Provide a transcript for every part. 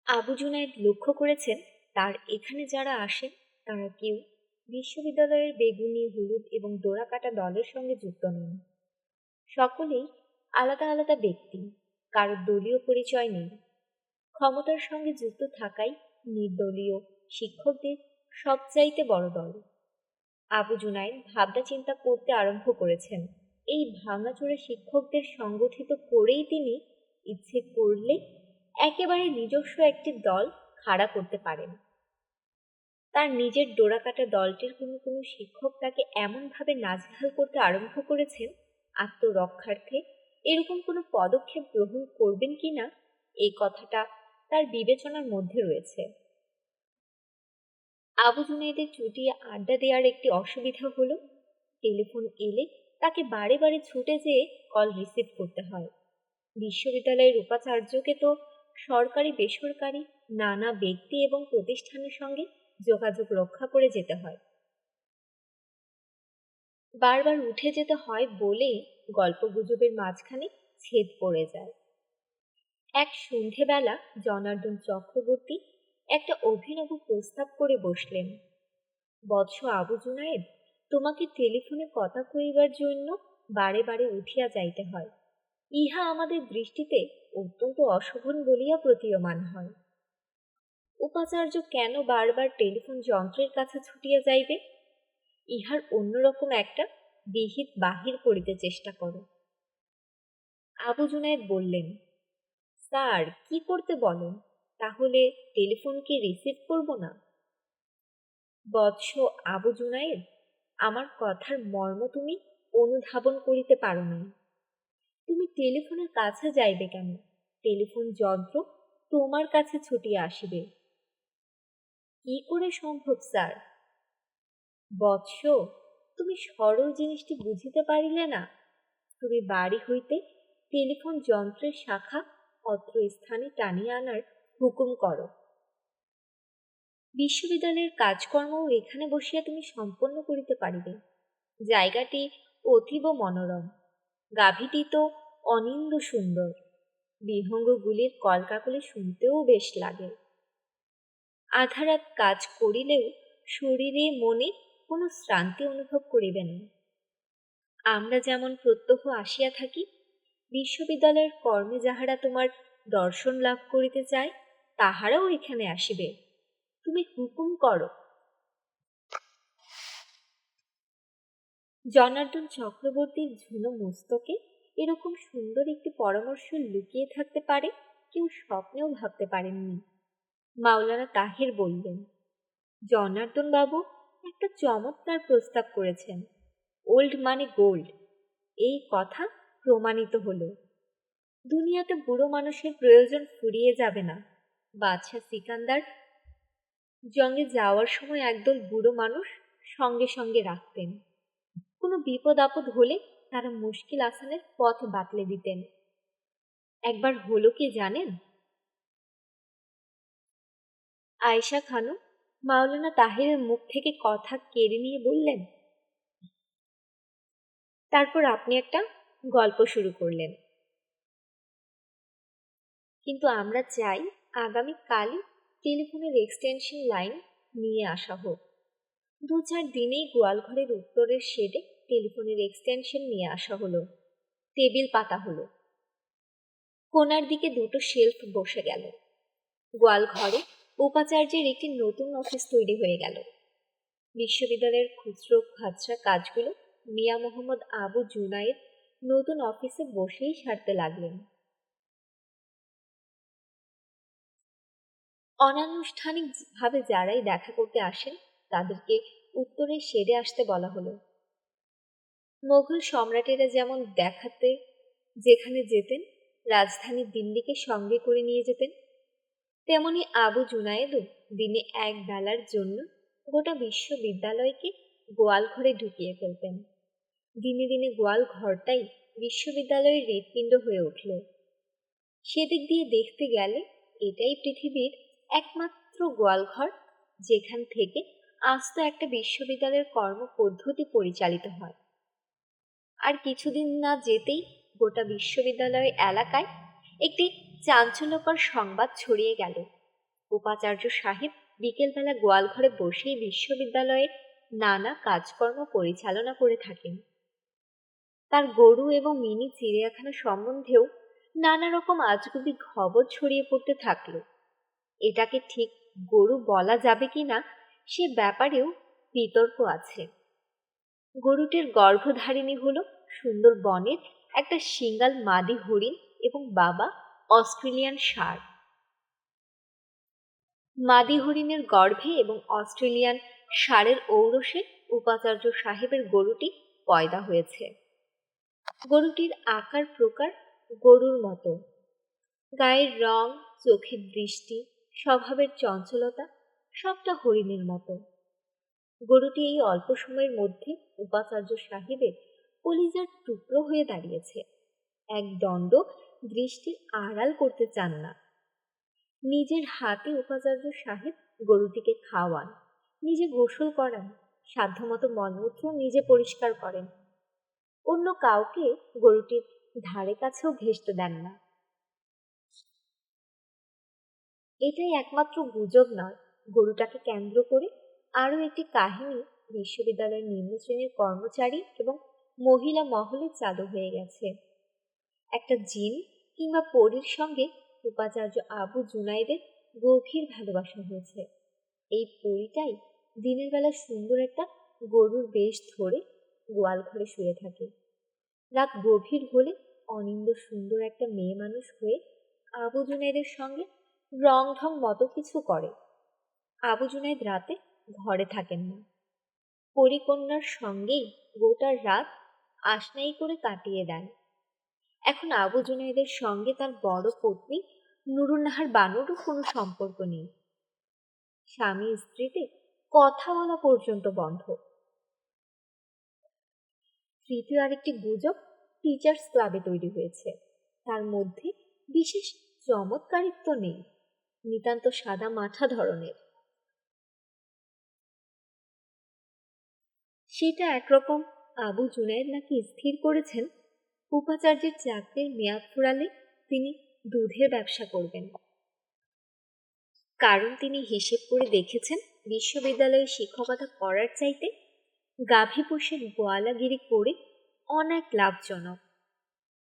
আবু জুনায়েদ লক্ষ্য করেছেন তার এখানে যারা আসেন তারা কেউ বিশ্ববিদ্যালয়ের বেগুনি, হলুদ এবং ডোরাকাটা দলের সঙ্গে যুক্ত নন। সকলেই আলাদা আলাদা ব্যক্তি, কারো দলীয় পরিচয় নেই। ক্ষমতার সঙ্গে যুক্ত থাকাই নির্দলীয় শিক্ষকদের সবচাইতে বড় দল। আবু জুনায়েদ ভাবনা চিন্তা করতে আরম্ভ করেছেন এই ভাঙাচোরা শিক্ষকদের সংগঠিত করেই তিনি ইচ্ছে করলে একেবারে নিজস্ব একটি দল খাড়া করতে পারেন। তার নিজের ডোরাকাটা দলটির কোনো কোনো শিক্ষক তাকে এমনভাবে নাজেহাল করতে আরম্ভ করেছেন, আত্মরক্ষার্থে এরকম কোনো পদক্ষেপ গ্রহণ করবেন কিনা এই কথাটা তার বিবেচনার মধ্যে রয়েছে। আবু জুনাইদের চুটিয়ে আড্ডা দেওয়ার একটি অসুবিধা হলো, টেলিফোন এলে তাকে বারে বারে ছুটে যেয়ে কল রিসিভ করতে হয়। বিশ্ববিদ্যালয়ের উপাচার্যকে তো সরকারি বেসরকারি নানা ব্যক্তি এবং প্রতিষ্ঠানের সঙ্গে যোগাযোগ রক্ষা করে যেতে হয়। বারবার উঠে যেতে হয় বলে গল্পগুজবের মাঝখানে ছেদ পড়ে যায়। এক সন্ধেবেলা জনার্দন চক্রবর্তী একটা অভিনব প্রস্তাব করে বসলেন। বৎস আবু জুনায়েদ, তোমাকে টেলিফোনে কথা কইবার জন্য বারে বারে উঠিয়া যাইতে হয়। ইহা আমাদের দৃষ্টিতে অত্যন্ত অশোভন বলিয়া প্রতীয়মান হয়। উপাচার্য কেন বারবার টেলিফোন যন্ত্রের কাছে ছুটিয়া যাইবে? ইহার অন্যরকম একটা বিহিত বাহির করিতে চেষ্টা করো। আবু জুনায়েদ বললেন, স্যার কি করতে বলেন? তাহলে টেলিফোন কি রিসিভ করব না? বৎস আবু জুনায়েদ, আমার কথার মর্ম তুমি অনুধাবন করিতে পারো না। তুমি টেলিফোনের কাছে যাইবে কেন? টেলিফোন যন্ত্র তোমার কাছে ছুটিয়া আসিবে। কি করে সম্ভব স্যার? বৎস, তুমি সরল জিনিসটি বুঝিতে পারিলে না। তুমি বাড়ি হইতে টেলিফোন যন্ত্রের শাখা অত্র স্থানে টানিয়া আনার হুকুম করো। বিশ্ববিদ্যালয়ের কাজকর্মও এখানে বসিয়া তুমি সম্পন্ন করিতে পারিবে। জায়গাটি অতীব মনোরম, গাভীটি তো অনিন্দ সুন্দর, বিহঙ্গগুলির কলকাকলি শুনতেও বেশ লাগে। আধারাত কাজ করিলেও শরীরে মনে কোনো শ্রান্তি অনুভব করিবে না। আমরা যেমন প্রত্যহ আসিয়া থাকি, বিশ্ববিদ্যালয়ের কর্মে যাহারা তোমার দর্শন লাভ করিতে চায় তাহারাও এখানে আসিবে। তুমি হুকুম করো। জনার্দন চক্রবর্তীর ঝুনো মস্তকে এরকম সুন্দর একটি পরামর্শ লুকিয়ে থাকতে পারে কেউ স্বপ্নেও ভাবতে পারেননি। মাওলানা তাহের বললেন, জনার্দন বাবু একটা চমৎকার প্রস্তাব করেছেন। ওল্ড মানে গোল্ড, এই কথা প্রমাণিত হলো। দুনিয়াতে বুড়ো মানুষের প্রয়োজন ফুরিয়ে যাবে না। বাদশাহ সিকান্দার জঙ্গে যাওয়ার সময় একদল বুড়ো মানুষ সঙ্গে সঙ্গে রাখতেন। কোনো বিপদ আপদ হলে তারা মুশকিল আসানের পথ বাতলে দিতেন। একবার হলো কি জানেন? আয়েশা খানম মাওলানা তাহেরের মুখ থেকে কথা কেড়ে নিয়ে বললেন, তারপর আপনি একটা গল্প শুরু করলেন। কিন্তু আমরা চাই আগামীকালই টেলিফোনের এক্সটেনশন লাইন নিয়ে আসা হোক। 2-4 দিনেই গোয়ালঘরের উত্তরের শেডে টেলিফোনের এক্সটেনশন নিয়ে আসা হলো। টেবিল পাতা হলো। কোণার দিকে 2টো শেলফ বসে গেল। গোয়ালঘরে উপাচার্যের একটি নতুন অফিস তৈরি হয়ে গেল। বিশ্ববিদ্যালয়ের খুচরো খাচরা কাজগুলো মিয়া মোহাম্মদ আবু জুনায়েদ নতুন অফিসে বসেই সারতে লাগলেন। অনানুষ্ঠানিকভাবে যারাই দেখা করতে আসেন তাদেরকে উত্তরের শেডে আসতে বলা হলো। মোগল সম্রাটেরা যেমন দেখাতে যেখানে যেতেন রাজধানী দিল্লিকে সঙ্গে করে নিয়ে যেতেন, তেমনি আবু জুনায়েদও দিনে এক বেলার জন্য গোটা বিশ্ববিদ্যালয়কে গোয়ালঘরে ঢুকিয়ে ফেলতেন। দিনে দিনে গোয়াল ঘরটাই বিশ্ববিদ্যালয়ের হৃৎপিণ্ড হয়ে উঠল। সেদিক দিয়ে দেখতে গেলে এটাই পৃথিবীর একমাত্র গোয়ালঘর যেখান থেকে আস্ত একটা বিশ্ববিদ্যালয়ের কর্মপদ্ধতি পরিচালিত হয়। আর কিছুদিন না যেতেই গোটা বিশ্ববিদ্যালয় এলাকায় একটি চাঞ্চল্যকর সংবাদ ছড়িয়ে গেল। উপাচার্য সাহেব বিকেলবেলা গোয়ালঘরে বসেই বিশ্ববিদ্যালয়ের নানা কাজকর্ম পরিচালনা করে থাকেন। তার গরু এবং মিনি চিড়িয়াখানা সম্বন্ধেও নানা রকম আজগুবি খবর ছড়িয়ে পড়তে থাকলো। এটাকে ঠিক গরু বলা যাবে কিনা সে ব্যাপারেও বিতর্ক আছে। গরুটির গর্ভধারিণী হলো সুন্দরবনের একটা সিঙ্গাল মাদি হরিণ এবং বাবা অস্ট্রেলিয়ান ষাঁড়। মাদি হরিণের গর্ভে এবং অস্ট্রেলিয়ান ষাঁড়ের ঔরসে উপাচার্য সাহেবের গরুটি পয়দা হয়েছে। গরুটির আকার প্রকার গরুর মতো, গায়ের রং, চোখের দৃষ্টি, স্বভাবের চঞ্চলতা সবটা হরিণের মতো। গরুটি এই অল্প সময়ের মধ্যে উপাচার্য সাহেবের কলিজার টুকরো হয়ে দাঁড়িয়েছে। এক দণ্ড দৃষ্টির আড়াল করতে চান না। নিজের হাতে উপাচার্য সাহেব গরুটিকে খাওয়ান, নিজে গোসল করান, সাধ্যমতো মলমূত্র নিজে পরিষ্কার করেন। অন্য কাউকে গরুটির ধারে কাছেও ঘেঁষতে দেন না। এটাই একমাত্র গুজব নয়, গরুটাকে কেন্দ্র করে আরও একটি কাহিনী বিশ্ববিদ্যালয়ের নিম্ন শ্রেণীর কর্মচারী এবং মহিলা মহলে চালু হয়ে গেছে। একটা জিন কিংবা পরীর সঙ্গে উপাচার্য আবু জুনাইদের গভীর ভালোবাসা হয়েছে। এই পরীটাই দিনের বেলা সুন্দর একটা গরুর বেশ ধরে গোয়াল ঘরে শুয়ে থাকে। রাত গভীর হলে অনিন্দ সুন্দর একটা মেয়ে মানুষ হয়ে আবু জুনাইদের সঙ্গে রং ঢং মতো কিছু করে। আবু জুনাইদ রাতে ঘরে থাকেন না, পরিকন্যার সঙ্গেই গোটার রাত আশনাই করে কাটিয়ে দেন। এখন আবু জুনাইদের সঙ্গে তার বড় পত্নী নুরুন্নাহার বানুরও কোনো সম্পর্ক নেই। স্বামী স্ত্রীতে কথা বলা পর্যন্ত বন্ধ। তৃতীয় আরেকটি গুজব টিচার্স ক্লাবে তৈরি হয়েছে। তার মধ্যে বিশেষ চমৎকারিত্ব নেই, নিতান্ত সাদা মাঠা ধরনের। সেটা একরকম আবু জুনাইদ নাকি স্থির করেছেন উপাচার্যের চাকরির মেয়াদ ফুরালে তিনি দুধের ব্যবসা করবেন। কারণ তিনি হিসেব করে দেখেছেন বিশ্ববিদ্যালয়ে শিক্ষকতা করার চাইতে গাভী পুষে গোয়ালাগিরি করে অনেক লাভজনক।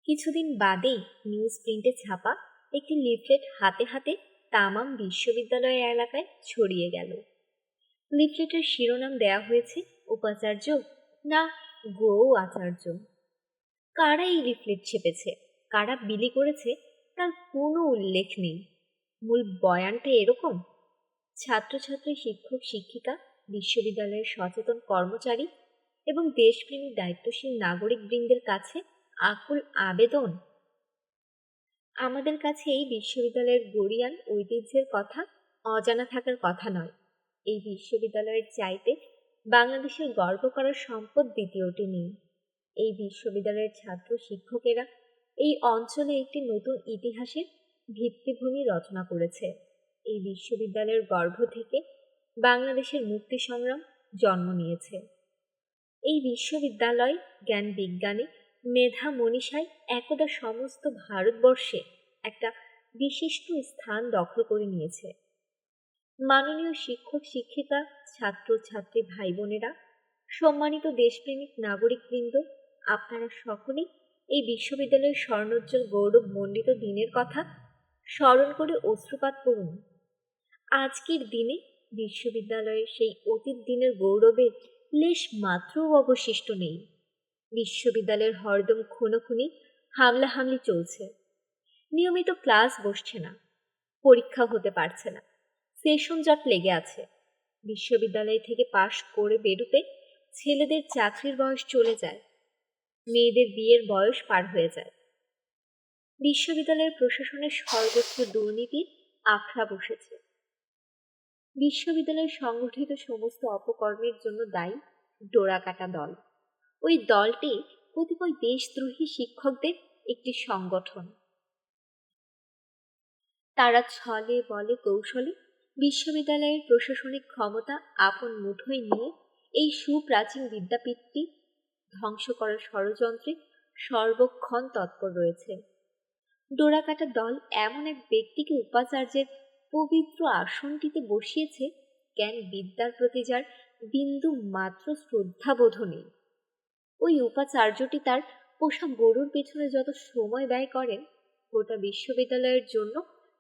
কিছুদিন বাদেই নিউজ প্রিন্টে ছাপা একটি লিফলেট হাতে হাতে তামাম বিশ্ববিদ্যালয়ের এলাকায় ছড়িয়ে গেল। লিফলেটের শিরোনাম দেয়া হয়েছে উপাচার্য না গো আচার্য। কারা এই লিফলেট ছেপেছে, কারা বিলি করেছে তার কোনো উল্লেখ নেই। মূল বয়ানটা এরকম: ছাত্রছাত্রী, শিক্ষক শিক্ষিকা, বিশ্ববিদ্যালয়ের সচেতন কর্মচারী এবং দেশপ্রেমী দায়িত্বশীল নাগরিক বৃন্দের কাছে আকুল আবেদন, আমাদের কাছে এই বিশ্ববিদ্যালয়ের গরিয়ান ঐতিহ্যের কথা অজানা থাকার কথা নয়। এই বিশ্ববিদ্যালয়ের চাইতে বাংলাদেশের গর্ব করার সম্পদ দ্বিতীয়টি নেই। এই বিশ্ববিদ্যালয়ের ছাত্র শিক্ষকেরা এই অঞ্চলে একটি নতুন ইতিহাসের ভিত্তিভূমি রচনা করেছে। এই বিশ্ববিদ্যালয়ের গর্ভ থেকে বাংলাদেশের মুক্তি সংগ্রাম জন্ম নিয়েছে। এই বিশ্ববিদ্যালয় জ্ঞান বিজ্ঞানে, মেধা মনীষায় একদা সমস্ত ভারতবর্ষে একটা বিশিষ্ট স্থান দখল করে নিয়েছে। মাননীয় শিক্ষক শিক্ষিকা, ছাত্র ছাত্রী ভাই বোনেরা, সম্মানিত দেশপ্রেমিক নাগরিকবৃন্দ, আপনারা সকলেই এই বিশ্ববিদ্যালয়ের স্বর্ণোজ্জ্বল গৌরব মণ্ডিত দিনের কথা স্মরণ করে অশ্রুপাত করুন। আজকের দিনে বিশ্ববিদ্যালয়ের সেই অতীত দিনের গৌরবের লেশ মাত্রও অবশিষ্ট নেই। বিশ্ববিদ্যালয়ের হরদম খুনোখুনি, হামলাহামলি চলছে। নিয়মিত ক্লাস বসছে না, পরীক্ষা হতে পারছে না, সেশন জট লেগে আছে। বিশ্ববিদ্যালয় থেকে পাশ করে বেরোতে ছেলেদের চাকরির বয়স চলে যায়, মেয়েদের বিয়ের বয়স পার হয়ে যায়। বিশ্ববিদ্যালয়ের প্রশাসনের সর্বত্র দুর্নীতির আখড়া বসেছে। বিশ্ববিদ্যালয়ে সংগঠিত সমস্ত অপকর্মের জন্য দায়ী ডোরাকাটা দল। ওই দলটি কতিপয় দেশদ্রোহী শিক্ষকদের একটি সংগঠন। তারা ছলে বলে কৌশলে বিশ্ববিদ্যালয়ের প্রশাসনিক ক্ষমতা আপন মুঠোয় নিয়ে এই সুপ্রাচীন বিদ্যাপীঠটি ধ্বংস করার ষড়যন্ত্রে সর্বক্ষণ তৎপর রয়েছে। ডোরাকাটা দল এমন এক ব্যক্তিকে উপাচার্যের পবিত্র আসনটিতে বসিয়েছে জ্ঞান বিদ্যার প্রতি যার বিন্দু মাত্র শ্রদ্ধাবোধ নেই। ওই উপাচার্যটি তার পোষা গরুর পেছনে যত সময় ব্যয় করেন, গোটা বিশ্ববিদ্যালয়ের জন্য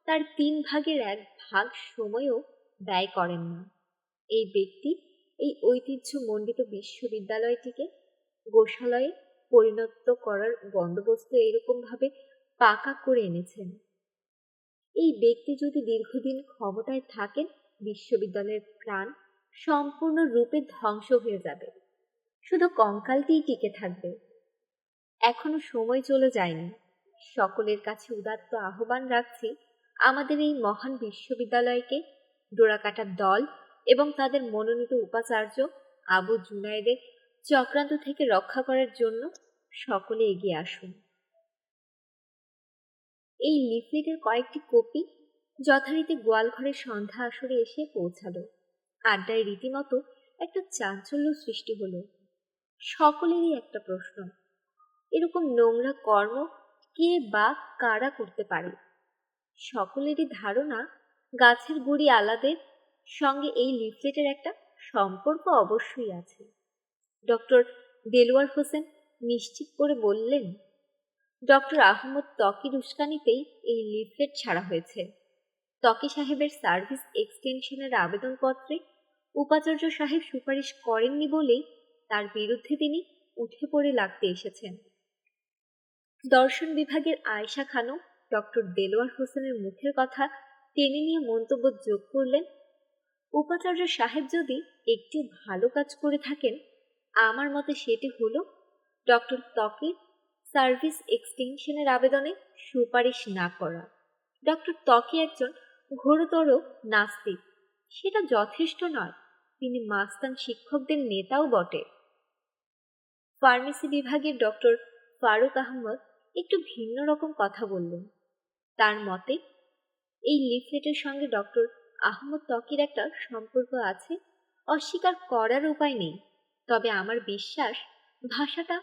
তার 3/1 সময়ও ব্যয় করেন না। এই ব্যক্তি এই ঐতিহ্যমণ্ডিত বিশ্ববিদ্যালয়টিকে গোশালয়ে পরিণত করার বন্দোবস্ত এরকম ভাবে পাকা করে এনেছেন। এই ব্যক্তি যদি দীর্ঘদিন ক্ষমতায় থাকেন, বিশ্ববিদ্যালয়ের প্রাণ সম্পূর্ণরূপে ধ্বংস হয়ে যাবে, শুধু কঙ্কালটিই টিকে থাকবে। এখনো সময় চলে যায়নি। সকলের কাছে উদাত্ত আহ্বান রাখছি, আমাদের এই মহান বিশ্ববিদ্যালয়কে ডোরাকাটার দল এবং তাদের মনোনীত উপাচার্য আবু জুনায়েদের চক্রান্ত থেকে রক্ষা করার জন্য সকলে এগিয়ে আসুন। এই লিফলেটের কয়েকটি কপি যথারীতি গোয়ালঘরের সন্ধ্যা আসরে এসে পৌঁছালো। আড্ডায় রীতিমতো একটা চাঞ্চল্য সৃষ্টি হলো। সকলেরই একটা প্রশ্ন, এরকম নোংরা কর্ম কে বা কারা করতে পারে? সকলেরই ধারণা গাছের গুড়ি আলাদের সঙ্গে এই লিফলেটের একটা সম্পর্ক অবশ্যই আছে। ডক্টর দেলোয়ার হোসেন নিশ্চিত করে বললেন, ডক্টর আহমদ ত্বকির উস্কানিতেই এই লিফলেট ছাড়া হয়েছে। ত্বকি সাহেবের সার্ভিস এক্সটেনশনের আবেদনপত্রে উপাচার্য সাহেব সুপারিশ করেননি বলেই তার বিরুদ্ধে তিনি উঠে পড়ে লাগতে এসেছেন। দর্শন বিভাগের আয়েশা খানম ডক্টর দেলোয়ার হোসেনের মুখের কথা টেনে নিয়ে মন্তব্য যোগ করলেন, উপাচার্য সাহেব যদি একটু ভালো কাজ করে থাকেন, আমার মতে সেটি হলো ডক্টর ত্বকির সার্ভিস এক্সটেনশনের আবেদনে সুপারিশ না করা। ডক্টর ত্বকি একজন ঘোরতর নাস্তিক, সেটা যথেষ্ট নয়, তিনি মাস্তান শিক্ষকদের নেতাও বটে। ফার্মেসি বিভাগের ডক্টর ফারুক আহমদ একটু ভিন্ন রকম কথা বললেন। তার মতে এই লিফলেটের সঙ্গে ডক্টর আহমদ ত্বকির একটা সম্পর্ক আছে, অস্বীকার করার উপায় নেই। তবে আমার বিশ্বাস ভাষাটা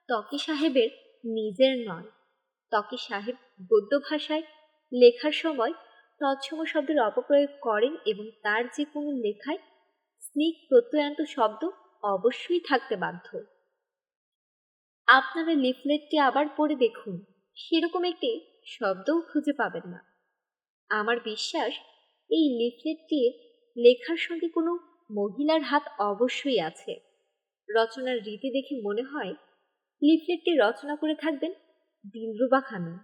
ত্বকি সাহেবের নিজের নয়। ত্বকি সাহেব গদ্য ভাষায় লেখার সময় তৎসম শব্দের অপপ্রয়োগ করেন এবং তার যে কোনো লেখায় স্নিক প্রত্যয়ান্ত শব্দ অবশ্যই থাকতে বাধ্য। আপনারা লিফলেটটি আবার পড়ে দেখুন, সেরকম একটি শব্দও খুঁজে পাবেন না। আমার বিশ্বাস এই লিফলেটটির লেখার সঙ্গে কোনো মহিলার হাত অবশ্যই আছে। রচনার রীতি দেখে মনে হয় লিফলেটটি রচনা করে থাকবেন দিলরুবা খানম।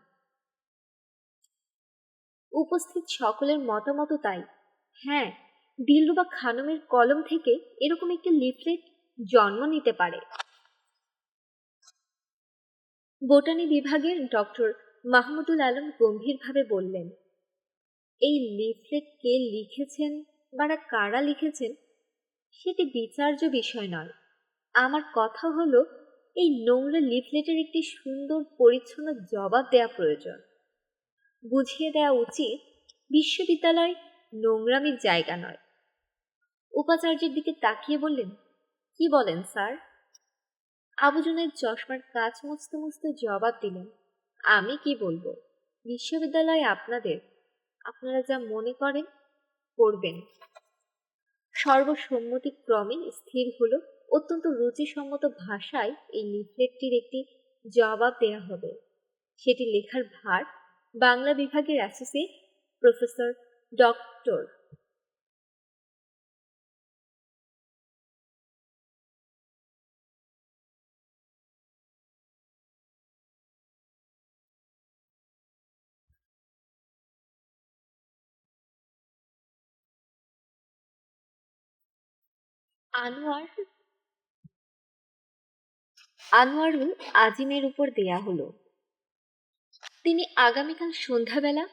উপস্থিত সকলের মতামত তাই। হ্যাঁ, দিলরুবা খানমের কলম থেকে এরকম একটি লিফলেট জন্ম নিতে পারে। বোটানি বিভাগের ডক্টর মাহমুদুল আলম গম্ভীরভাবে বললেন, এই লিফলেট কে লিখেছেন বা কারা লিখেছেন সেটি বিচার্য বিষয় নয়। আমার কথা হলো, এই নোংরা লিফলেটের একটি সুন্দর পরিচ্ছন্ন জবাব দেয়া প্রয়োজন। বুঝিয়ে দেওয়া উচিত বিশ্ববিদ্যালয় নোংরামির জায়গা নয়। উপাচার্যের দিকে তাকিয়ে বললেন, কি বলেন স্যার? আবু জুনায়েদ চশমার কাঁচ মুছতে মুছতে জবাব দিলেন, আমি কি বলবো, বিশ্ববিদ্যালয় আপনাদের, আপনারা যা মনে করেন করবেন। সর্বসম্মতিক্রমে স্থির হলো অত্যন্ত রুচিসম্মত ভাষায় এই লিফলেটটির একটি জবাব দেয়া হবে। সেটি লেখার ভার বাংলা বিভাগের অ্যাসোসিয়েট প্রফেসর ডক্টর আনোয়ারুল আজিমের উপর দেয়া হলো। তিনি আগামীকাল সন্ধ্যাবেলা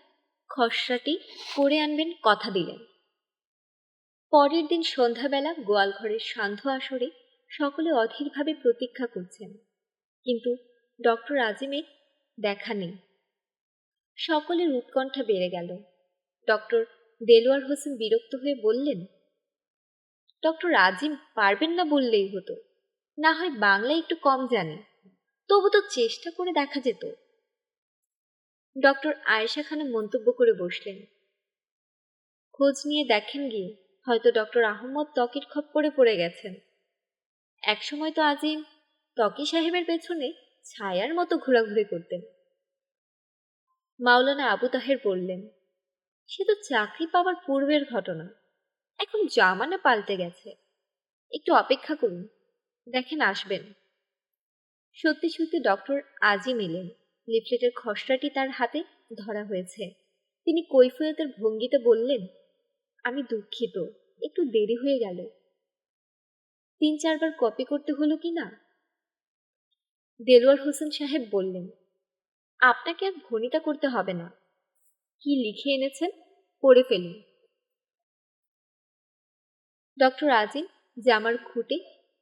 খসড়াটি করে আনবেন কথা দিলেন। পরের দিন সন্ধ্যাবেলা গোয়ালঘরের সান্ধ্য আসরে সকলে অধীরভাবে প্রতীক্ষা করছেন, কিন্তু ডক্টর আজিমের দেখা নেই। সকলের উৎকণ্ঠা বেড়ে গেল। ডক্টর দেলোয়ার হোসেন বিরক্ত হয়ে বললেন, ডক্টর আজিম পারবেন না বললেই হতো, না হয় বাংলা একটু কম জানে, তবু তো চেষ্টা করে দেখা যেত। ডক্টর আয়েশা খানম মন্তব্য করে বসলেন, খোঁজ নিয়ে দেখেন গিয়ে, হয়তো ডক্টর আহমদ ত্বকির খপ্পরে পড়ে গেছেন। একসময় তো আজিম ত্বকি সাহেবের পেছনে ছায়ার মতো ঘোরাঘুরি করতেন। মাওলানা আবু তাহের বললেন, সে তো চাকরি পাওয়ার পূর্বের ঘটনা, এখন জামানা পাল্টে গেছে। একটু অপেক্ষা করুন, দেখেন আসবেন। সত্যি সত্যি ডক্টর আজিম এলেন। লিফলেটের খসড়াটি তার হাতে ধরা হয়েছে। তিনি কৈফিয়তের ভঙ্গিতে বললেন, আমি দুঃখিত, একটু দেরি হয়ে গেল। 3-4 বার কপি করতে হলো কি না? দেলোয়ার হোসেন সাহেব বললেন, আপনাকে আর ভনিতা করতে হবে না। কি লিখে এনেছেন পড়ে ফেলুন। ডক্টর আজিম জামার খুঁটে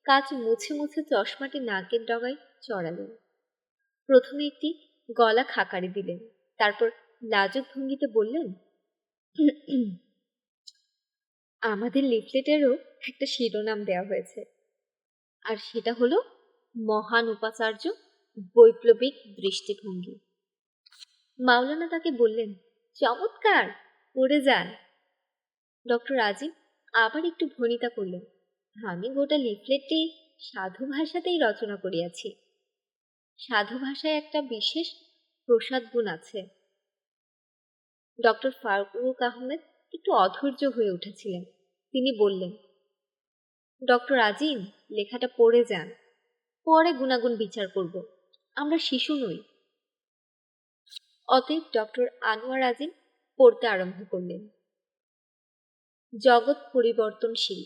কাঁচ মুছে মুছে চশমাটি নাকের ডগায় চড়ালেন। প্রথমে একটি গলা খাকারি দিলেন, তারপর লাজুক ভঙ্গিতে বললেন, আমাদের লিফলেটেরও একটা শিরোনাম দেওয়া হয়েছে, আর সেটা হলো মহান উপাচার্য বৈপ্লবিক দৃষ্টিভঙ্গি। মাওলানা তাকে বললেন, চমৎকার, পড়ে যান। ডক্টর আজিম আবার একটু ভনিতা করলেন, আমি গোটা লিফলেটটি সাধু ভাষাতেই রচনা করিয়াছি। সাধু ভাষায় একটা বিশেষ প্রসাদ গুণ আছে। ডক্টর ফারুক আহমেদ একটু অধৈর্য হয়ে উঠেছিলেন। তিনি বললেন, ডক্টর আজিম, লেখাটা পড়ে যান, পরে গুণাগুণ বিচার করব, আমরা শিশু নই। অতএব ডক্টর আনোয়ার আজিম পড়তে আরম্ভ করলেন। জগৎ পরিবর্তনশীল,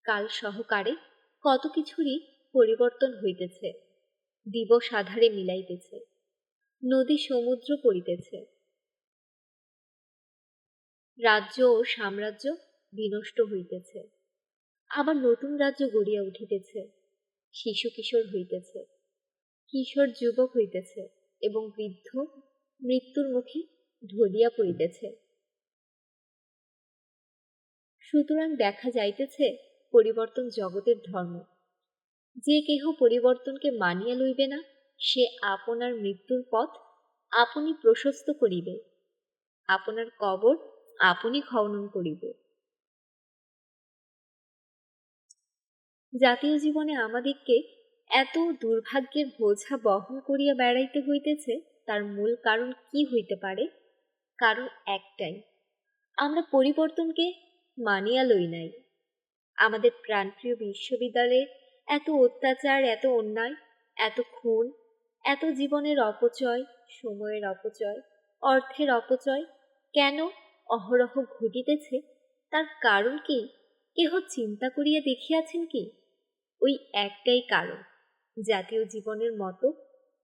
কাল সহকারে কত কিছুরই পরিবর্তন হইতেছে। দিবস আধারে মিলাইতেছে, নদী সমুদ্র পড়িতেছে, রাজ্য ও সাম্রাজ্য বিনষ্ট হইতেছে, আবার নতুন রাজ্য গড়িয়া উঠিতেছে। শিশু কিশোর হইতেছে, কিশোর যুবক হইতেছে, এবং বৃদ্ধ মৃত্যুর মুখে ঢলিয়া পড়িতেছে। সুতরাং দেখা যাইতেছে পরিবর্তন জগতের ধর্ম। যে কেহ পরিবর্তনকে মানিয়া লইবে না, সে আপনার মৃত্যুর পথ আপনি প্রশস্ত করিবে, আপনার কবর আপনি খনন করিবে। জাতীয় জীবনে আমাদিগকে এত দুর্ভাগ্যের বোঝা বহন করিয়া বেড়াইতে হইতেছে, তার মূল কারণ কি হইতে পারে? কারণ একটাই, আমরা পরিবর্তনকে মানিয়া লই নাই। আমাদের প্রাণপ্রিয় বিশ্ববিদ্যালয়ে এত অত্যাচার, এত অন্যায়, এত খুন, এত জীবনের অপচয়, সময়ের অপচয়, অর্থের অপচয় কেন অহরহ ঘটিতেছে, তার কারণ কি কেহ চিন্তা করিয়া দেখিয়াছেন কি? ওই একটাই কারণ, জাতীয় জীবনের মতো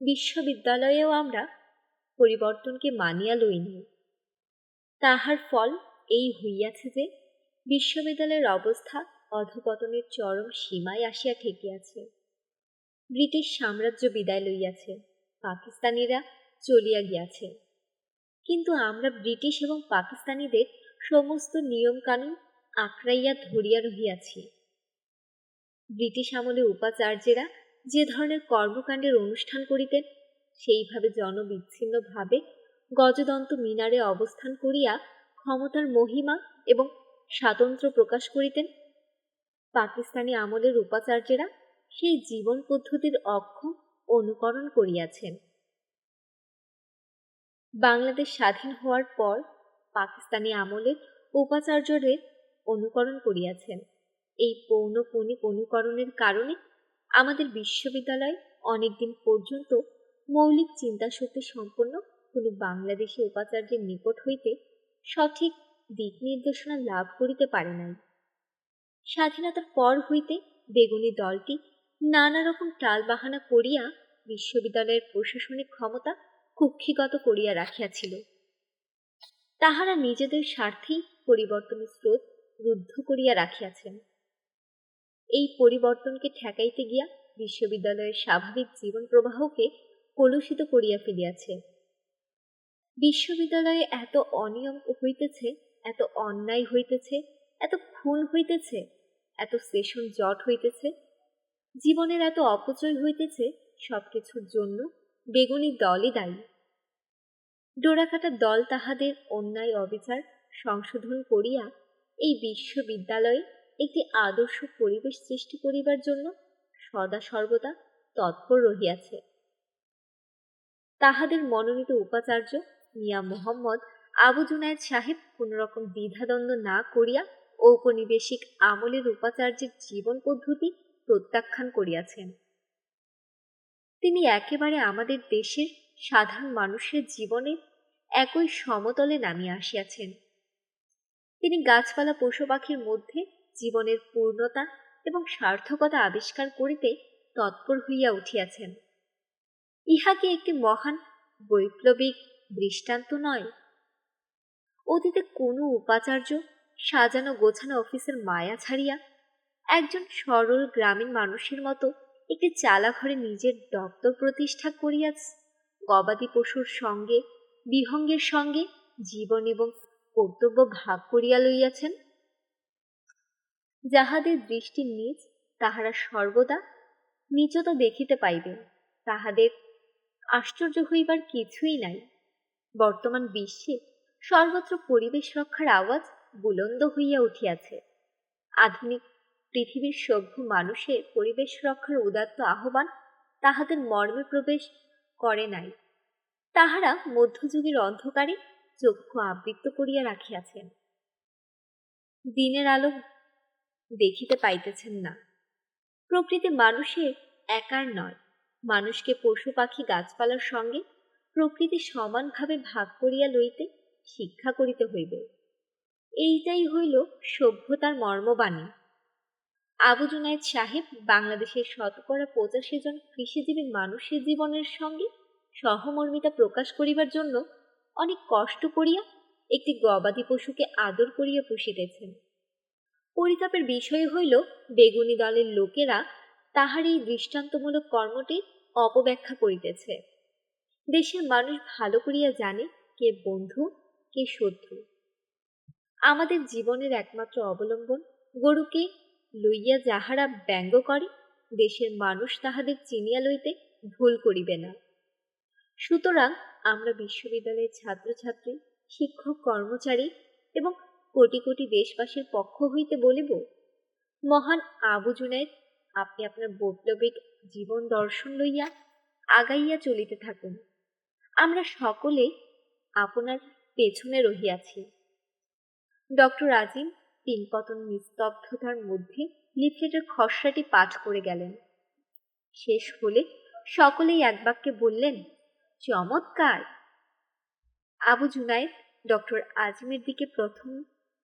বিশ্ববিদ্যালয়েও আমরা পরিবর্তনকে মানিয়া লইনি। তাহার ফল এই হইয়াছে যে বিশ্ববিদ্যালয়ের অবস্থা অধঃপতনের চরম সীমায় আসিয়া ঠেকিয়াছে। ব্রিটিশ সাম্রাজ্য বিদায় লইয়াছে, পাকিস্তানিরা চলিয়া গিয়াছে, কিন্তু আমরা ব্রিটিশ এবং পাকিস্তানিদের সমস্ত নিয়ম কানুন আঁকড়াইয়া ধরিয়া রহিয়াছি। ব্রিটিশ আমলে উপাচার্যেরা যে ধরনের কর্মকাণ্ডের অনুষ্ঠান করিতেন, সেইভাবে জনবিচ্ছিন্নভাবে গজদন্ত মিনারে অবস্থান করিয়া ক্ষমতার মহিমা এবং স্বাতন্ত্র্য প্রকাশ করিতেন। পাকিস্তানি আমলের উপাচার্যেরা সেই জীবন পদ্ধতির অক্ষম অনুকরণ করিয়াছেন। বাংলাদেশ স্বাধীন হওয়ার পর পাকিস্তানি আমলের উপাচার্যদের অনুকরণ করিয়াছেন। এই পৌনঃপুনিক অনুকরণের কারণে আমাদের বিশ্ববিদ্যালয় অনেকদিন পর্যন্ত মৌলিক চিন্তাশক্তি সম্পন্ন কোনো বাংলাদেশি উপাচার্যের নিকট হইতে সঠিক দিক নির্দেশনা লাভ করিতে পারে নাই। স্বাধীনতার পর হইতে বেগুনি দলটি নানা রকম টালবাহানা করিয়া বিশ্ববিদ্যালয়ের প্রশাসনিক ক্ষমতা কুক্ষিগত করিয়া রাখিয়াছিল। তাহারা নিজেদের স্বার্থেই পরিবর্তনের স্রোত রুদ্ধ করিয়া রাখিয়াছেন। এই পরিবর্তনকে ঠেকাইতে গিয়া বিশ্ববিদ্যালয়ের স্বাভাবিক জীবন প্রবাহকে কলুষিত করিয়া ফেলিয়াছে। বিশ্ববিদ্যালয়ে এত অনিয়ম হইতেছে, এত অন্যায় হইতেছে, এত খুন হইতেছে, এত সেশন জট হইতেছে, জীবনের এত অপচয় হইতেছে, সবকিছুর জন্য বেগুনি দলই দায়ী। ডোরাকাটা দল তাহাদের অন্যায় অবিচার সংশোধন করিয়া এই বিশ্ববিদ্যালয়ে একটি আদর্শ পরিবেশ সৃষ্টি করিবার জন্য সদা সর্বদা তৎপর রহিয়াছে। তাহাদের মনোনীত উপাচার্য মিয়া মোহাম্মদ আবু জুনায়েদ সাহেব কোন রকম দ্বিধাদ্বন্দ্ব না করিয়া ঔপনিবেশিক আমলের উপাচার্যের জীবন পদ্ধতি প্রত্যাখ্যান করিয়াছেন। তিনি একেবারে আমাদের দেশের সাধারণ মানুষের জীবনের একই সমতলে নামিয়া আসিয়াছেন। তিনি গাছপালা পশু পাখির মধ্যে জীবনের পূর্ণতা এবং সার্থকতা আবিষ্কার করিতে তৎপর হইয়া উঠিয়াছেন। ইহা কি একটি মহান বৈপ্লবিক দৃষ্টান্ত নয়? অতীতে কোনো উপাচার্য সাজানো গোছানো অফিসের মায়া ছাড়িয়া একজন সরল গ্রামীণ মানুষের মতো একটি চালা ঘরে নিজের দপ্তর প্রতিষ্ঠা করিয়াছে, গবাদি পশুর সঙ্গে বিহঙ্গের সঙ্গে জীবন এবং কর্তব্য ভাগ করিয়া লইয়াছেন। যাহাদের দৃষ্টি নিজ, তাহারা সর্বদা নীচতা দেখিতে পাইবেন। তাহাদের আশ্চর্য হইবার কিছুই নাই। বর্তমান বিশ্বে সর্বত্র পরিবেশ রক্ষার আওয়াজ বুলন্দ হইয়া উঠিয়াছে। আধুনিক পৃথিবীর সভ্য মানুষের পরিবেশ রক্ষার উদাত্ত আহ্বান তাহাদের মর্মে প্রবেশ করে নাই। তাহারা মধ্যযুগের অন্ধকারে চক্ষু আবৃত করিয়া রাখিয়াছেন, দিনের আলো দেখিতে পাইতেছেন না। প্রকৃতি মানুষের একার নয়, মানুষকে পশু পাখি গাছপালার সঙ্গে প্রকৃতি সমানভাবে ভাগ করিয়া লইতে শিক্ষা করিতে হইবে। এইটাই হইল সভ্যতার মর্মবাণী। আবু জুনায়েদ সাহেব বাংলাদেশের 85% জন কৃষিজীবী মানুষের জীবনের সঙ্গে সহমর্মিতা প্রকাশ করিবার জন্য অনেক কষ্ট করিয়া একটি গবাদি পশুকে আদর করিয়া পুষিতেছেন। পরিতাপের বিষয় হইল বেগুনি দলের লোকেরা তাহার এই দৃষ্টান্তমূলক কর্মটি অপব্যাখ্যা করিতেছে। দেশের মানুষ ভালো করিয়া জানে কে বন্ধু কে শত্রু। আমাদের জীবনের একমাত্র অবলম্বন গরুকে লইয়া যাহারা ব্যঙ্গ করে, দেশের মানুষ তাহাদের চিনিয়া লইতে ভুল করিবে না। সুতরাং আমরা বিশ্ববিদ্যালয়ের ছাত্রছাত্রী, শিক্ষক, কর্মচারী এবং কোটি কোটি দেশবাসীর পক্ষ হইতে বলিব, মহান আবু জুনায়েদ, আপনি আপনার বৈপ্লবিক জীবন দর্শন লইয়া আগাইয়া চলিতে থাকুন। আমরা সকলে আপনার পেছনে রহিয়াছি। ডক্টর আজিম তিনপতন নিস্তব্ধতার মধ্যে লিফলেটের খসড়াটি পাঠ করে গেলেন। শেষ হলে সকলেই এক বাক্যে বললেন, চমৎকার। আবু জুনায়েদ ডক্টর আজিমের দিকে প্রথম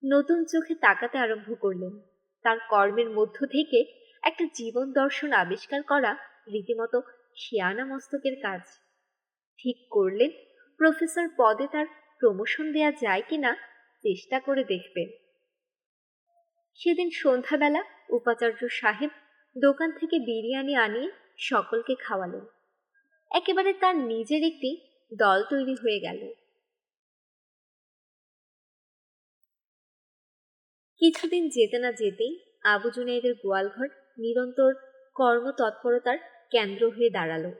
নতুন চোখে তাকাতে আরম্ভ করলেন। তার কর্মের মধ্য থেকে একটা জীবন দর্শন আবিষ্কার করা রীতিমতো শিয়ানা মস্তকের কাজ। ঠিক করলেন প্রফেসর পদে তার প্রমোশন দেয়া যায় কিনা চেষ্টা করে দেখবেন। সেদিন সন্ধ্যাবেলা উপাচার্য সাহেব দোকান থেকে বিরিয়ানি আনিয়ে সকলকে খাওয়ালেন। একেবারে তার নিজের একটি দল তৈরি হয়ে গেল। কিছুদিন যেতে না যেতেই আবু জুনায়েদের গোয়ালঘর নিরন্তর কর্মতৎপরতার কেন্দ্র হয়ে দাঁড়ালো।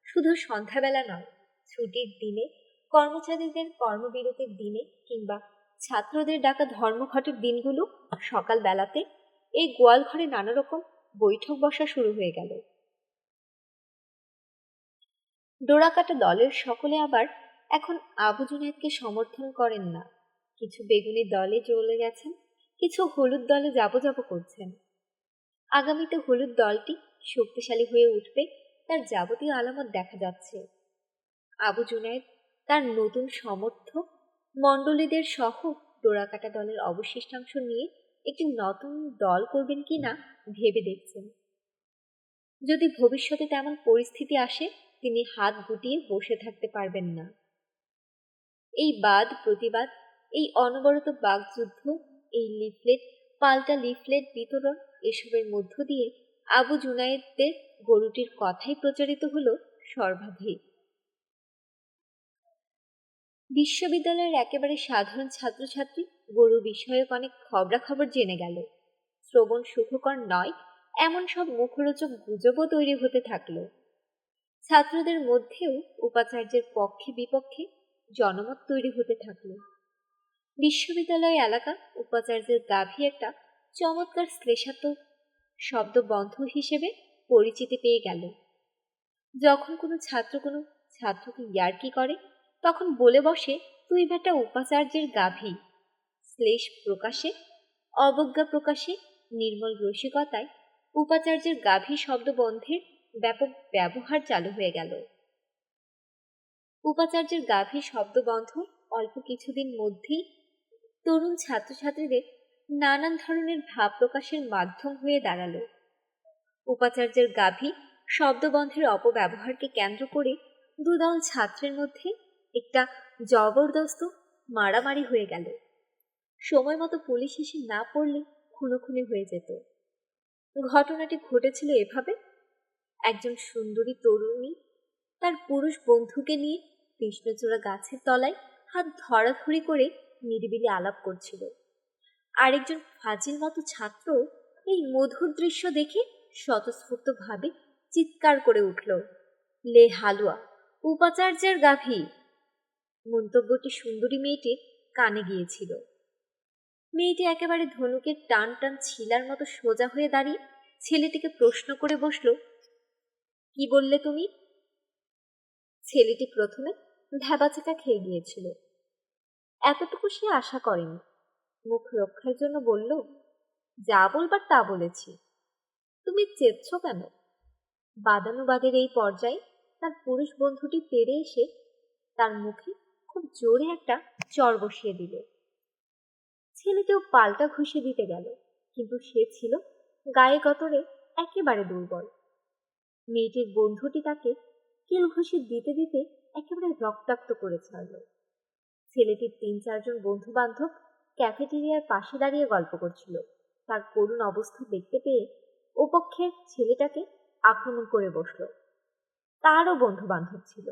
শুধু সন্ধ্যাবেলা নয়, ছুটির দিনে, কর্মচারীদের কর্মবিরতির দিনে কিংবা ছাত্রদের ডাকা ধর্মঘটের দিনগুলো সকাল বেলাতে এই গোয়ালঘরে নানা রকম বৈঠক বসা শুরু হয়ে গেল। ডোরাকাটা দলের সকলে আবার এখন আবু জুনায়েদকে সমর্থন করেন না। কিছু বেগুনি দলে চলে গেছেন, কিছু হলুদ দলে যাবো করছেন। আগামীতে হলুদ দলটি শক্তিশালী হয়ে উঠবে, তার যাবতীয় আলামত দেখা যাচ্ছে। আবু জুনায়েদ তার নতুন সমর্থক মণ্ডলীদের সহ ডোরাকাটা দলের অবশিষ্টাংশ নিয়ে একটি নতুন দল করবেন কিনা ভেবে দেখছেন। যদি ভবিষ্যতে তেমন পরিস্থিতি আসে, তিনি হাত গুটিয়ে বসে থাকতে পারবেন না। এই বাদ প্রতিবাদ, এই অনবরত বাকযুদ্ধ, এই লিফলেট পাল্টা লিফলেট বিতরণ, এসবের মধ্য দিয়ে আবু জুনায়েদদের গরুটির কথাই প্রচারিত হলো সর্বাধিক। বিশ্ববিদ্যালয়ের একেবারে সাধারণ ছাত্রছাত্রী গরু বিষয়ক অনেক খবরাখবর জেনে গেল। শ্রবণ সুখকর নয় এমন সব মুখরোচক গুজবও তৈরি হতে থাকলো। ছাত্রদের মধ্যেও উপাচার্যের পক্ষে বিপক্ষে জনমত তৈরি হতে থাকলো। বিশ্ববিদ্যালয় এলাকা উপাচার্যের গাভী একটা চমৎকার শ্লেষাত্মক শব্দবন্ধ হিসেবে পরিচিতি পেয়ে গেল। যখন কোনো ছাত্রকে ইয়ার্কি করে তখন বলে বসে, তুই বেটা উপাচার্যের গাভী। শ্লেষ প্রকাশে, অবজ্ঞা প্রকাশে, নির্মল রসিকতায় উপাচার্যের গাভী শব্দবন্ধের ব্যাপক ব্যবহার চালু হয়ে গেল। উপাচার্যের গাভী শব্দবন্ধ অল্প কিছুদিন মধ্যেই তরুণ ছাত্রছাত্রীদের নানান ধরনের ভাব প্রকাশের মাধ্যম হয়ে দাঁড়ালো। উপাচার্যের গাভী শব্দবন্ধের অপব্যবহারকে কেন্দ্র করে দুদল ছাত্রের মধ্যে একটা জবরদস্ত মারামারি হয়ে গেল। সময় মতো পুলিশ এসে না পড়লে খুনোখুনি হয়ে যেত। ঘটনাটি ঘটেছিল এভাবে, একজন সুন্দরী তরুণী তার পুরুষ বন্ধুকে নিয়ে কৃষ্ণচূড়া গাছের তলায় হাত ধরাধরি করে নিরিবিলি আলাপ করছিল। আরেকজন ফাজিল মতো ছাত্র এই মধুর দৃশ্য দেখে স্বতঃস্ফূর্তভাবে চিৎকার করে উঠল, লে হালুয়া, উপাচার্যের গাভী। মন্তব্যটি সুন্দরী মেয়েটির কানে গিয়েছিল। মেয়েটি একেবারে ধনুকের টান টান ছিলার মতো সোজা হয়ে দাঁড়িয়ে ছেলেটিকে প্রশ্ন করে বসল, কি বললে তুমি? ছেলেটি প্রথমে ভ্যাবাচাকা খেয়ে গিয়েছিল। এতটুকু সে আশা করেনি। মুখ রক্ষার জন্য বলল, যা বলবার তা বলেছি। তুমি চেঁচছ কেন? বাদানুবাদের এই পর্যায়ে তার পুরুষ বন্ধুটি তেড়ে এসে তার মুখে খুব জোরে একটা চড় বসিয়ে দিল। ছেলেটিও পাল্টা ঘুষি দিতে গেল, কিন্তু সে ছিল গায়ে গতরে একেবারে দুর্বল। মেয়েটির বন্ধুটি তাকে কিল ঘুষি দিতে দিতে একেবারে রক্তাক্ত করে ছাড়ল। ছেলেটির 3-4 জন বন্ধু বান্ধব ক্যাফেটেরিয়ার পাশে দাঁড়িয়ে গল্প করছিল। তার করুণ অবস্থা দেখতে পেয়ে ওপক্ষের ছেলেটাকে আক্রমণ করে বসল। তারও বন্ধু বান্ধব ছিল,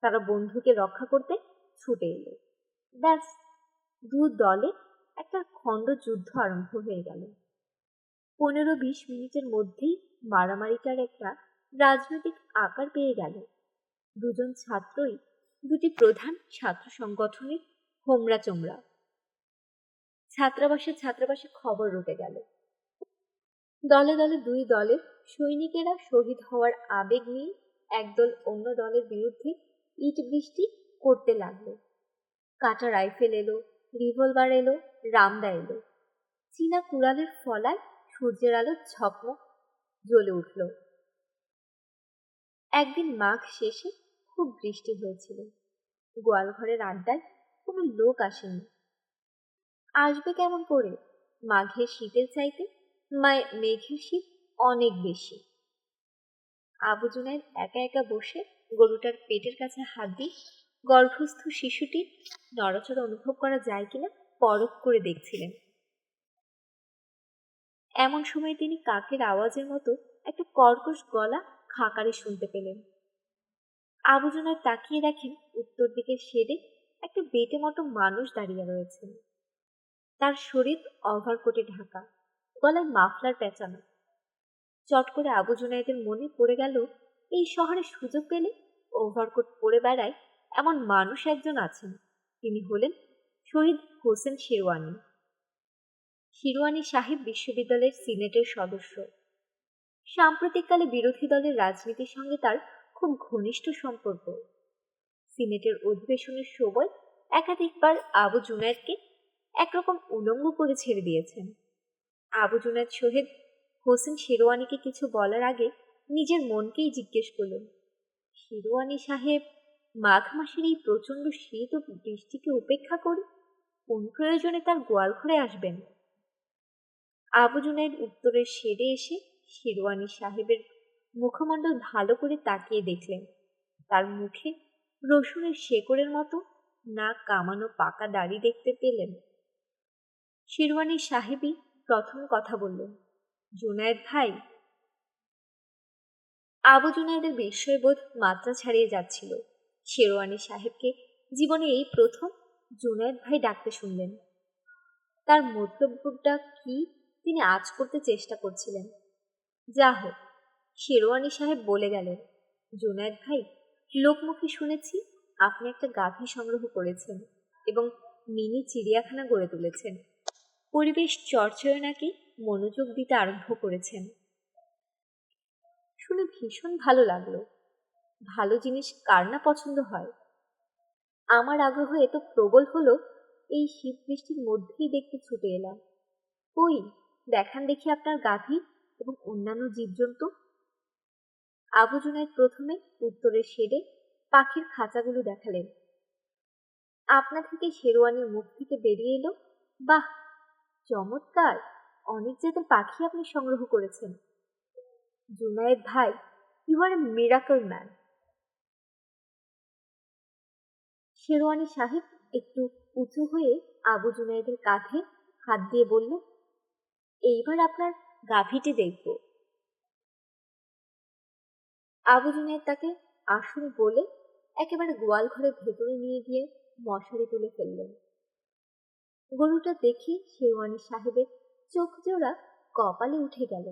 তারা বন্ধুকে রক্ষা করতে ছুটে এলো। ব্যাস, দু দলে একটা খণ্ড যুদ্ধ আরম্ভ হয়ে গেল। 15-20 মিনিটের মধ্যেই মারামারিটার একটা রাজনৈতিক আকার পেয়ে গেল। দুজন ছাত্রই দুটি প্রধান ছাত্র সংগঠনের হোমরা চোমরা। ছাত্রাবাসে খবর রটে গেল। দলে দলে দুই দলের সৈনিকেরা শহীদ হওয়ার আবেগ নিয়ে একদল অন্য দলের বিরুদ্ধে ইট বৃষ্টি করতে লাগলো। কাটা রাইফেল এলো, রিভলভার এলো, রামদা এলো। চীনা কুড়ালের ফলায় সূর্যের আলো ঝকমক জ্বলে উঠল। একদিন মাঘ শেষে খুব বৃষ্টি হয়েছিল। গোয়ালঘরের আড্ডায় কোনো লোক আসেনি। আসবে কেমন করে? মাঘের শীতের চাইতে মেঘের শীত অনেক বেশি। আবু জুনায়েদ একা একা বসে গরুটার পেটের কাছে হাত দিয়ে গর্ভস্থ শিশুটির নড়াচড়া অনুভব করা যায় কিনা পরখ করে দেখছিলেন। এমন সময় তিনি কাকের আওয়াজের মতো একটা কর্কশ গলা খাকারে শুনতে পেলেন। আবু জুনায়েদ তাকিয়ে দেখেন উত্তর দিকের শেডে একটা বেটে মতো মানুষ দাঁড়িয়ে রয়েছেন। তার শরীর ওভারকোটে ঢাকা, গলায় মাফলার পেঁচানো। চট করে আবু জুনায়েদের মনে পড়ে গেল, এই শহরে সুযোগ পেলে ওভারকোট পরে বেড়ায় এমন মানুষ একজন আছেন। তিনি হলেন শহীদ হোসেন শেরওয়ানি। শেরওয়ানি সাহেব বিশ্ববিদ্যালয়ের সিনেটের সদস্য। সাম্প্রতিককালে বিরোধী দলের রাজনীতির সঙ্গে তার খুব ঘনিষ্ঠ সম্পর্ক। সিনেটের অধিবেশনের সময় একাধিকবার আবু জুনায়েদকে একরকম উলঙ্গ করে ছেড়ে দিয়েছেন। আবু জুনায়েদ শহীদ হোসেন শেরওয়ানিকে কিছু বলার আগে নিজের মনকেই জিজ্ঞেস করলেন, শেরওয়ানি সাহেব মাঘ মাসের এই প্রচণ্ড শীত ও বৃষ্টিকে উপেক্ষা করে কোন প্রয়োজনে তার গোয়াল ঘরে আসবেন? আবু জুনায়েদ উত্তরের শেডে এসে শেরওয়ানি সাহেবের মুখমণ্ডল ভালো করে তাকিয়ে দেখলেন। তার মুখে রসুনের শেকড়ের মতো না কামানো পাকা দাড়ি দেখতে পেলেন। শেরওয়ানি সাহেবই প্রথম কথা বললেন, জুনায়েদ ভাই। আবু জুনায়েদের বিস্ময়বোধ মাত্রা ছাড়িয়ে যাচ্ছিল। শেরওয়ানি সাহেবকে জীবনে এই প্রথম জুনায়েদ ভাই ডাকতে শুনলেন। তার মতলবটা কি তিনি আঁচ করতে চেষ্টা করছিলেন। যা হোক, শেরওয়ানি সাহেব বলে গেলেন, জুনায়েদ ভাই, লোকমুখে শুনেছি আপনি একটা গাভী সংগ্রহ করেছেন এবং মিনি চিড়িয়াখানা গড়ে তুলেছেন। পরিবেশ চর্চায় নাকি মনোযোগ দিতে আরম্ভ করেছেন। শুনে ভীষণ ভালো লাগলো। ভালো জিনিস কার না পছন্দ হয়। আমার আগ্রহ এত প্রবল হলো, এই শীত বৃষ্টির মধ্যেই দেখতে ছুটে এলাম। কই, দেখান দেখি আপনার গাভী এবং অন্যান্য জীবজন্তু। আবু জুনায়েদ প্রথমে উত্তরের শেডে পাখির খাঁচাগুলো দেখালেন। আপনা থেকে শেরওয়ানির মুখ থেকে বেরিয়ে এলো, বাহ, চমৎকার, অনেক জাতের পাখি আপনি সংগ্রহ করেছেন। জুনায়েদ ভাই, you are a miracle man. Sherwani সাহেব একটু উঁচু হয়ে আবু জুনায়েদের কাঁধে হাত দিয়ে বলল, এইবার আপনার গাভীটি দেখব। আবু জুনায়েদ তাকে আসুন বলে একেবারে গোয়াল ঘরের ভেতরে নিয়ে গিয়ে মশারি তুলে ফেললেন। গরুটা দেখে শেরওয়ানি সাহেবের চোখ জোড়া কপালে উঠে গেল।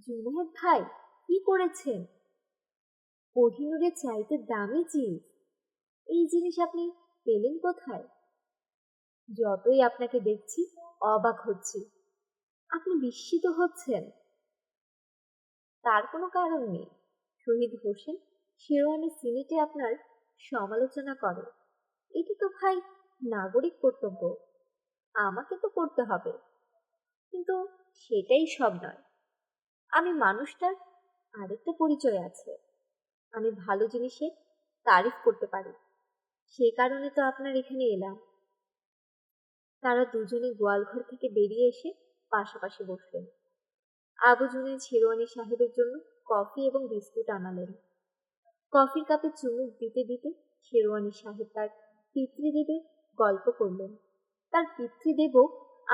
জুনায়েদ ভাই, কি করেছেন? কোহিনূরের চাইতে দামি জিনিস, এই জিনিস আপনি পেলেন কোথায়? যতই আপনাকে দেখছি অবাক হচ্ছি। আপনি বিস্মিত হচ্ছেন, তার কোনো কারণ নেই। শহীদ হোসেন শেরওয়ানি সিনেটে আপনার সমালোচনা করে, এটা তো ভাই নাগরিক কর্তব্য, আমাকে তো করতে হবে। কিন্তু সেটাই সব নয়, আমি মানুষটার আরেকটা পরিচয় আছে, আমি ভালো জিনিসের তারিফ করতে পারি, সে কারণে তো আপনার এখানে এলাম। তারা দুজনে গোয়ালঘর থেকে বেরিয়ে এসে পাশাপাশি বসলেন। আবু জুনায়েদ শেরওয়ানি সাহেবের জন্য কফি এবং বিস্কুট আনালেন। কফির কাপে চুমুক দিতে দিতে শেরওয়ানি সাহেব তার পিতৃদেবের গল্প করলেন। তার পিতৃদেবও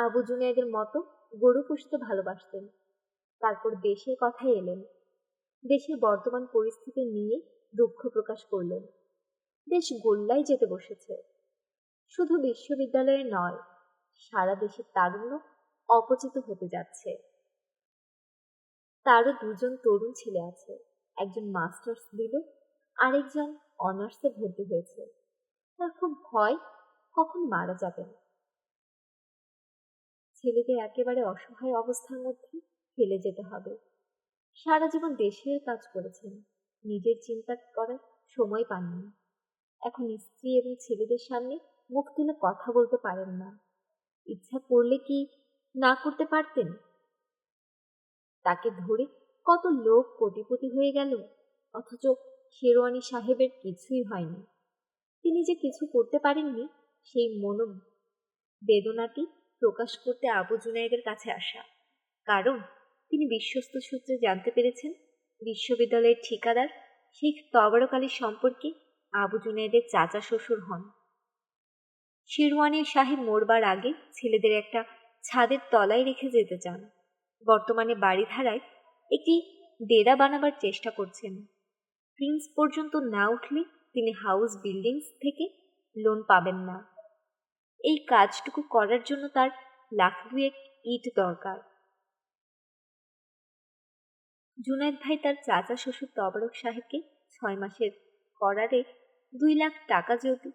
আবু জুনায়েদের মতো গরু পুষতে ভালোবাসতেন। তারপর দেশের কথায় এলেন। দেশের বর্তমান পরিস্থিতি নিয়ে দুঃখ প্রকাশ করলেন। দেশ গোল্লায় যেতে বসেছে। শুধু বিশ্ববিদ্যালয়ে নয়, সারা দেশের তারুণ্য অপচিত হতে যাচ্ছে। তারও দুজন তরুণ ছেলে আছে, একজন মাস্টার্স দিল, আরেকজন অনার্সে ভর্তি হয়েছে। তার খুব ভয় কখন মারা যাবেন। ছেলেদের একেবারে অসহায় অবস্থার মধ্যে ফেলে যেতে হবে। সারা জীবন দেশের কাজ করেছেন, নিজের চিন্তা করার সময় পাননি। এখন স্ত্রী এবং ছেলেদের সামনে মুখ তুলে কথা বলতে পারেন না। ইচ্ছা করলে কি না করতে পারতেন? তাকে ধরে কত লোক কোটিপতি হয়ে গেল, অথচ শেরওয়ানি সাহেবের কিছুই হয়নি। তিনি যে কিছু করতে পারেননি, সেই বেদনাটি প্রকাশ করতে আবু জুনায়েদের কাছে আসা। কারণ তিনি বিশ্বস্ত সূত্রে জানতে পেরেছেন বিশ্ববিদ্যালয়ের ঠিকাদার শেখ তবারক আলীর সম্পর্কে আবু জুনায়েদের চাচা শ্বশুর হন। শেরওয়ানি সাহেব মরবার আগে ছেলেদের একটা ছাদের তলায় রেখে যেতে চান। বর্তমানে বাড়িধারায় একটি ডেরা বানাবার চেষ্টা করছেন। প্রিন্স পর্যন্ত না উঠলে তিনি হাউস বিল্ডিংস থেকে লোন পাবেন না। এই কাজটুকু করার জন্য তার লাখ দুয়েক ইট দরকার। জুনায়েদ ভাই তার চাচা শ্বশুর তবারক সাহেবকে 6 মাসের করারে 2 লাখ টাকা যদি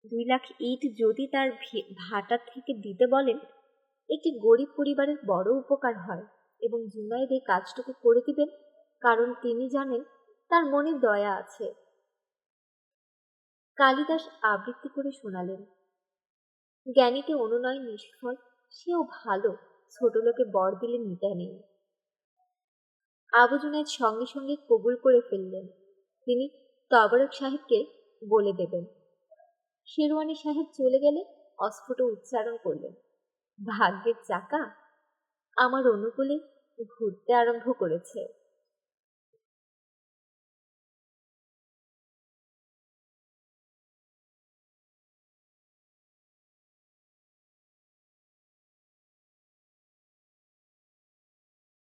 2 লাখ ইট যদি তার ভাটা থেকে দিতে বলেন, একটি গরিব পরিবারের বড় উপকার হয়। এবং জুনায়েদ এই কাজটুকু করে দিবেন, কারণ তিনি জানেন তার মনে দয়া আছে। কালিদাস আবৃত্তি করে শোনালেন, জ্ঞানীতে অনুনয় নিষ্ফল, সেও ভালো, ছোট লোকে বর দিলে নিতে নেই। আবু জুনায়েদ সঙ্গে সঙ্গে কবুল করে ফেললেন। তিনি তবারক সাহেবকে বলে দেবেন। শেরওয়ানি সাহেব চলে গেলে অস্ফুট উচ্চারণ করলেন, ভাগ্যের চাকা আমার অনুকূলে ঘুরতে আরম্ভ করেছে।